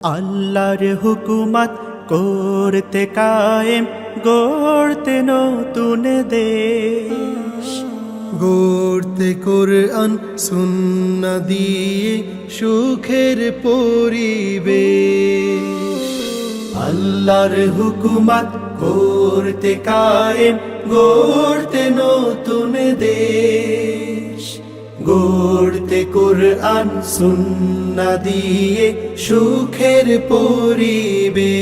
আল্লাহর হুকুমত করতে কায়েম, গড়তে নতুন দেশ, গড়তে কোরআন সুন্নাহ দিয়ে সুখের পরিবেশ। আল্লাহর হুকুমত করতে কায়েম, গড়তে নতুন দেশ, গড়তে কোরআন সুন্নাহ দিয়ে সুখের পরিবেশ।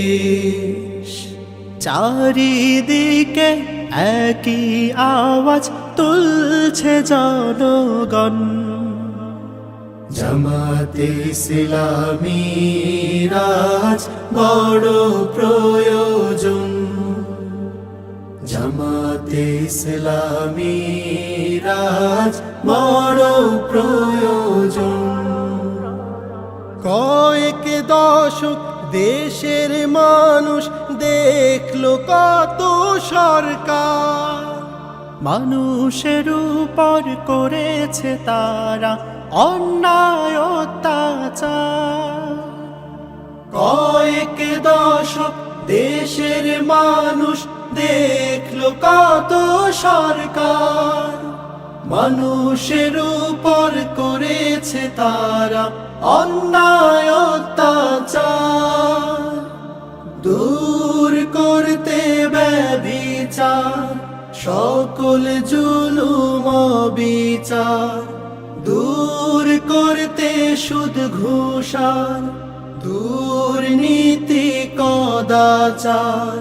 চারিদিকে একই আওয়াজ তুলছে জনগণ, জামাতে ইসলামী রাজ বড় প্রয়োজন, জামাতে ইসলামী রাজ বড় প্রয়োজন। কয়েক দশক দেশের মানুষ দেখলো কত সরকার, মানুষের উপর করেছে তারা অন্যায় অত্যাচার। কয়েক দশক দেশের মানুষ দেখলো কত সরকার, মানুষের উপর করেছে তারা অন্যায় অত্যাচার। দূর করতে ব্যভিচার, সকল জুলুম বিচার, দূর করতে সুদ ঘুষার, দুর্নীতি কদাচার।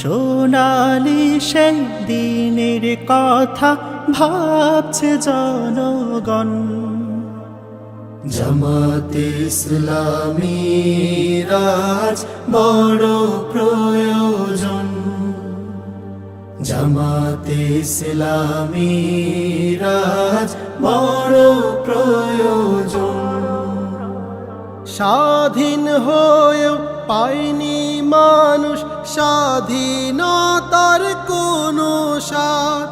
সোনালি সেই দিনের কথা ভাবছে জনগণ, জামাতে ইসলামী রাজ বড় প্রয়োজন, জামাতে ইসলামী রাজ বড় প্রয়োজন। স্বাধীন হয়েও পায়নি মানুষ স্বাধীনতার কোনো স্বাদ,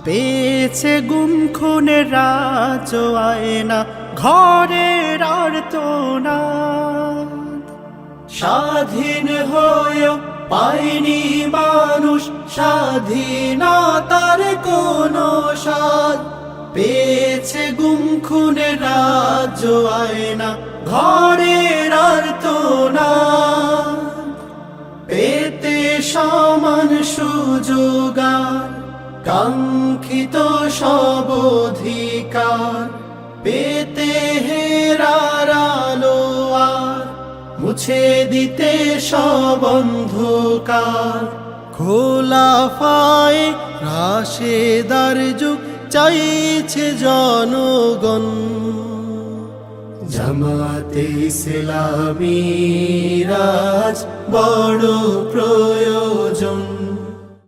পেয়েছে গুম খুনের রাজ আয়না ঘরের আর্তনাদ। স্বাধীন হয়েও পায়নি মানুষ স্বাধীনতার কোনো স্বাদ, পেয়েছে গুম খুনের রাজ আয়না ঘরের আর্তনাদ। পেতে সমান সুযোগার, কাঙ্ক্ষিত সব অধিকার, পেতে হেরার আলো আর মুছে দিতে সব অন্ধকার। খোলাফায়ে রাশেদার যুগ চাইছে জনগণ, জামাতে ইসলামী রাজ বড় প্রয়োজন।